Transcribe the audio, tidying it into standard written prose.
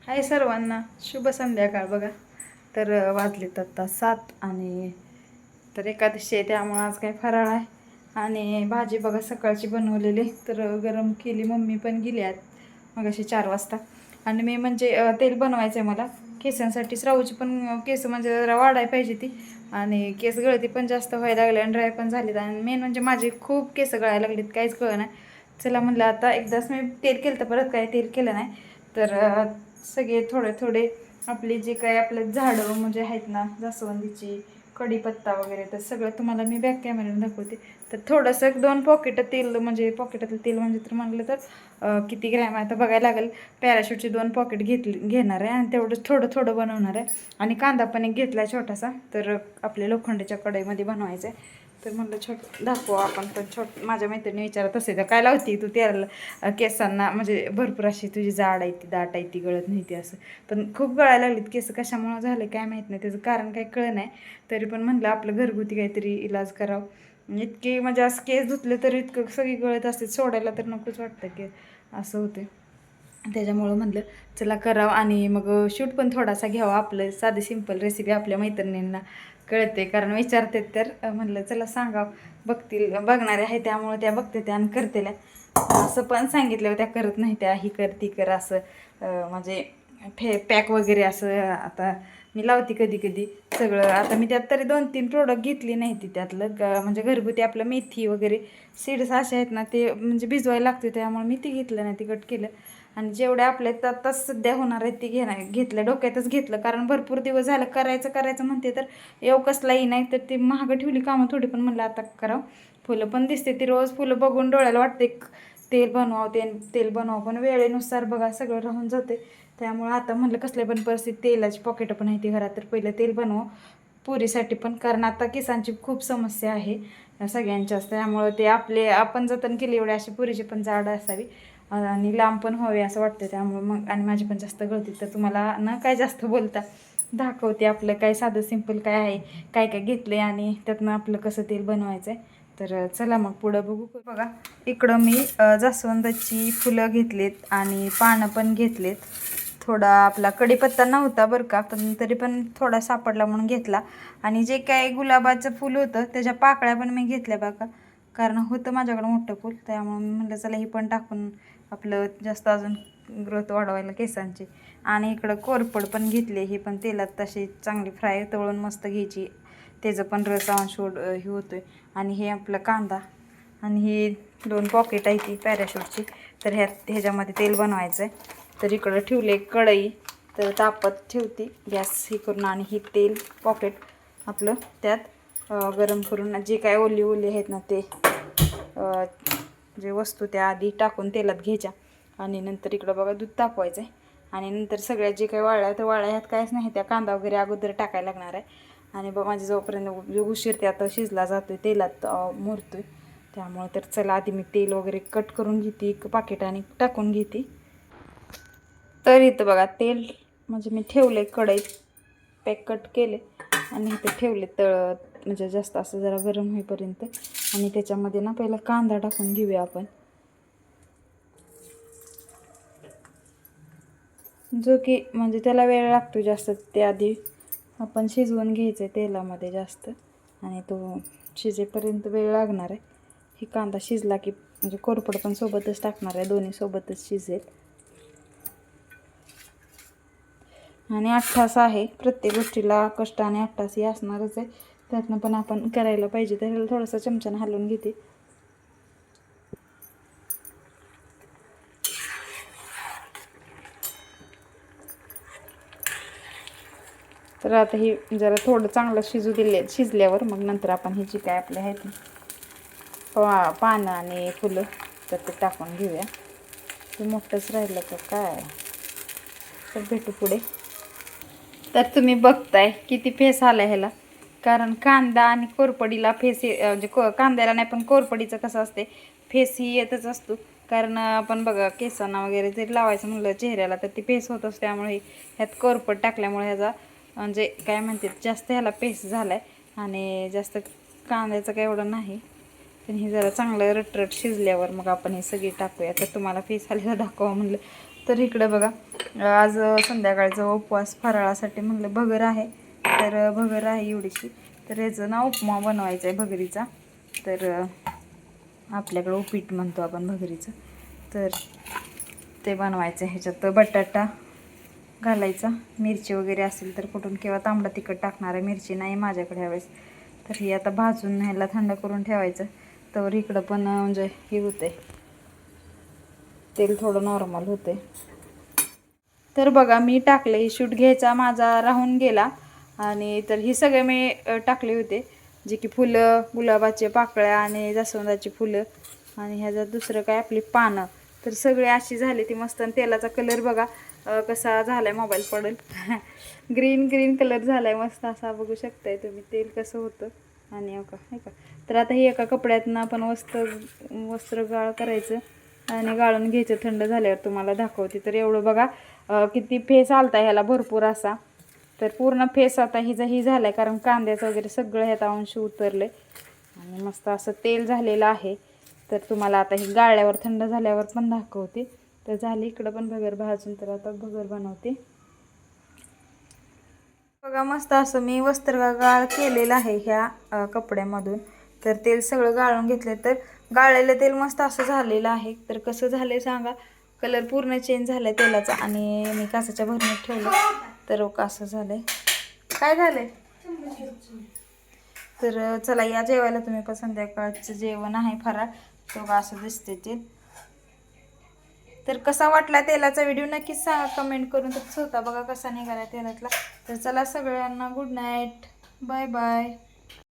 हाय सर्वांना, शुभ संध्याकाळ. बघा तर वाजलेत आता 7 आणि तर एकादशी आहे त्यामुळं आज काय फराळ आहे. आणि भाजी बघा सकाळची बनवलेली तर गरम केली. मम्मी पण गेली आहेत मग अशी 4 वाजता. आणि मी म्हणजे तेल बनवायचं आहे मला केसांसाठी. श्रावची पण केस म्हणजे जरा वाढायला पाहिजे ती, आणि केस गळती पण जास्त व्हायला लागले आणि ड्राय पण झालीत. आणि मेन म्हणजे माझे खूप केस गळायला लागलीत, काहीच कळलं नाही. चला म्हणलं आता एकदाच मी तेल केलं तर परत काय तेल केलं नाही. तर सगळे थोडे थोडे आपले जे काही आपले झाडं म्हणजे आहेत ना, जास्वंदीची, कढीपत्ता वगैरे, तर सगळं तुम्हाला मी बॅक कॅमेऱ्याने दाखवते. तर थोडंसं 2 पॉकेट तेल, म्हणजे पॉकेटातलं तेल म्हणजे तर म्हणलं तर किती ग्रॅम आहे तर बघायला लागेल. पॅराशूटची 2 पॉकेट घेणार आहे आणि तेवढं थोडं थोडं बनवणार आहे. आणि कांदा पण एक घेतला आहे छोटासा, तर आपल्या लोखंडाच्या कढईमध्ये बनवायचं आहे. तर म्हणलं दाखवू आपण पण. माझ्या मैत्रिणी विचारत असे तर काय लावती तू तेल केसांना, म्हणजे भरपूर अशी तुझी जाड आहे ती, दाट आहे ती, गळत नाही ती असं. पण खूप गळायला लागलीत केस, कशामुळे झालं काय माहीत नाही, त्याचं कारण काही कळलं नाही. तरी पण म्हणलं आपलं घरगुती काहीतरी इलाज करावं. इतके म्हणजे असं केस धुतले तरी इतकं सगळी गळत असते, सोडायला तर नकोच वाटतं की असं होते. त्याच्यामुळं म्हणलं चला करावं. आणि मग शूट पण थोडासा घ्यावा, आपलं साधी सिंपल रेसिपी आपल्या मैत्रिणींना कळते, कारण विचारते तर म्हणलं चला सांगावं. बघणारे आहे त्यामुळे त्या बघते त्या आणि करतेल्या. असं पण सांगितलं त्या करत नाही, त्या ही कर ती कर असं म्हणजे पॅक वगैरे असं. आता मी लावते कधी कधी सगळं. आता मी त्यात तरी 2-3 प्रोडक्ट घेतली नाही ती त्यातलं म्हणजे घरगुती आपलं मेथी वगैरे सीड्स असे आहेत ना, ते म्हणजे भिजवायला लागते, त्यामुळे मी ती घेतलं नाही, ती कट केलं. आणि जेवढ्या आपल्या आता सध्या होणार आहेत ती घेतलं, डोक्यातच घेतलं, कारण भरपूर दिवस झालं करायचं म्हणते तर येऊ कसलाही नाही. तर ती महाग ठेवली कामं थोडी, पण म्हणलं आता करावं. फुलं पण दिसते ती, रोज फुलं बघून डोळ्याला वाटते तेल बनवावं, तेल बनवावं, पण वेळेनुसार बघा सगळं राहून जाते. त्यामुळं आता म्हणलं कसल्या पण परिस्थिती तेलाची पॉकेट पण आहे ती घरात, तर पहिलं तेल बनवावं पुरीसाठी पण, कारण आता केसांची खूप समस्या आहे सगळ्यांच्याच. त्यामुळं ते आपण जतन केली एवढी अशी पुरीची पण जाड असावी आणि लांब पण व्हावे असं वाटतं. त्यामुळं मग आणि माझी पण जास्त गळती, तर तुम्हाला न काय जास्त बोलता दाखवते आपलं काय साधं सिंपल काय आहे, काय काय घेतलं आहे आणि त्यातनं आपलं कसं तेल बनवायचं आहे. तर चला मग पुढं बघू. बघा इकडं मी जास्वंदाची फुलं घेतलीत आणि पानं पण घेतलेत. थोडा आपला कढीपत्ता नव्हता बरं का, पण तरी पण थोडा सापडला म्हणून घेतला. आणि जे काय गुलाबाचं फूल होतं त्याच्या पाकळ्या पण मी घेतल्या बघा, कारण होतं माझ्याकडं मोठं फूल. त्यामुळे मी म्हटलं चला ही पण टाकून आपलं जास्त अजून ग्रोथ वाढवायला केसांची. आणि इकडं कोरफड पण घेतली, ही पण तेलात तशी चांगली फ्राय तळून मस्त घ्यायची, त्याचं पण रस अंशोड हे होतोय. आणि हे आपलं कांदा, आणि ही 2 पॉकेट आहे ती पॅराशूटची. तर ह्याच्यामध्ये तेल बनवायचं आहे. तर इकडं ठेवले कढई, तर तापत ठेवते गॅस हे करून. आणि ही तेल पॉकेट आपलं त्यात गरम करून जे काय ओली आहेत ना ते जे वस्तू त्या आधी टाकून तेलात घ्यायच्या. आणि नंतर इकडं बघा दूध तापवायचं आहे. आणि नंतर सगळ्या जे काही वाळल्या तर वाळ्या ह्यात काहीच नाही, त्या कांदा वगैरे अगोदर टाकायला लागणार आहे. आणि माझी जोपर्यंत उशीर त्यात शिजला जातोय तेलात मुरतोय. त्यामुळे तर चला आधी मी तेल वगैरे कट करून घेते, एक पाकिटाने टाकून घेते. तर इथं बघा तेल म्हणजे मी ठेवले कढईत, पॅक कट केले आणि इथं ठेवले तळत, म्हणजे जास्त असं जरा गरम होईपर्यंत. आणि त्याच्यामध्ये ना पहिला कांदा टाकून घेऊया आपण, जो की म्हणजे त्याला वेळ लागतो जास्त. त्याआधी आपण शिजवून घ्यायचं आहे तेलामध्ये जास्त, आणि तो शिजेपर्यंत वेळ लागणार आहे. ही कांदा शिजला की म्हणजे कोरफड पण सोबतच टाकणार आहे, दोन्ही सोबतच शिजेल. आणि 8 तास आहे, प्रत्येक गोष्टीला कष्ट आणि 8 तास हे असणारच आहे. त्यातनं पण आपण करायला पाहिजे. तर ह्याला थोडंसं चमच्यानं हलवून घेते. तर आता ही जरा थोडं चांगलं शिजल्यावर मग नंतर आपण ही जी काय आपले आहेत पानं आणि फुलं तर ते टाकून घेऊया. ते मोठंच राहिलं तर काय, तर भेटू पुढे. तर तुम्ही बघताय किती फेस आला ह्याला, कारण कांदा आणि कोरपडीला फेस म्हणजे कांद्याला नाही पण कोरपडीचं कसं असते फेस ही येतच असतो. कारण आपण बघा केसांना वगैरे जरी लावायचं म्हणलं चेहऱ्याला तर ती फेस होत असते. त्यामुळे ह्यात कोरपड टाकल्यामुळे ह्याचा म्हणजे काय म्हणते जास्त ह्याला फेस झाला आहे. आणि जास्त कांद्याचं काय एवढं नाही, पण हे जरा चांगलं रटरट शिजल्यावर मग आपण हे सगळी टाकूया. तर तुम्हाला फेस आलेला दाखवा म्हणलं, तर इकडे बघा आज संध्याकाळचा उपवास फराळासाठी म्हणलं भगर आहे. तर भगर आहे एवढीशी. तर याचं ना उपमा बनवायचा आहे भगरीचा. तर आपल्याकडं उपीट म्हणतो आपण भगरीचं. तर ते बनवायचं आहे. ह्याच्यात बटाटा घालायचा, मिरची वगैरे असेल तर कुठून, किंवा तांबडा तिखट टाकणार आहे. मिरची नाही माझ्याकडे ह्यावेळेस. तर ही आता भाजून ह्याला थंड करून ठेवायचं. तर इकडं पण म्हणजे हे होते, तेल थोडं नॉर्मल होते. तर बघा मी टाकले, शूट घ्यायचा माझा राहून गेला. आणि तर ही सगळे मी टाकले होते, जे की फुलं, गुलाबाचे पाकळ्या आणि जास्वंदाची फुलं आणि ह्याच्यात दुसरं काय आपली पानं. तर सगळे अशी झाली ती मस्त. आणि तेलाचा कलर बघा कसा झालाय, मोबाईल पडेल. ग्रीन ग्रीन कलर झालाय मस्त असा, बघू शकताय तुम्ही तेल कसं होतं. आणि का तर आता ही एका कपड्यातनं आपण वस्त्र गाळ करायचं आणि गाळून घ्यायचं. थंड झाल्यावर तुम्हाला दाखवते. तर एवढं बघा किती फेस आलता ह्याला भरपूर असा. तर पूर्ण फेस आता ही झालाय, कारण कांद्याचं वगैरे सगळं ह्यात अंश उतरले आणि मस्त असं तेल झालेलं आहे. तर तुम्हाला आता ही गाळल्यावर थंड झाल्यावर पण दाखवते. तर झाली इकडं पण भगर भाजून. तर आता भगर बनवते. बघा मस्त असं मी वस्त्र गाळ केलेलं आहे ह्या कपड्यामधून. तर तेल सगळं गाळून घेतलं. तर गाळलेलं तेल मस्त असं झालेलं आहे. तर कसं झालंय सांगा, कलर पूर्ण चेंज झालाय तेलाचा. आणि मी कासाच्या भरणीत ठेवलं तर कसं झालंय, काय झालंय. तर चला या जेवायला तुम्ही पण. संध्याकाळचं जेवण आहे फराळ. तो असं दिसते ते. तर कसा वाटला तेलाचा व्हिडिओ नक्कीच सांगा कमेंट करून. तर होता बघा कसा निघाला तेलातला. तर चला सगळ्यांना गुड नाईट, बाय बाय.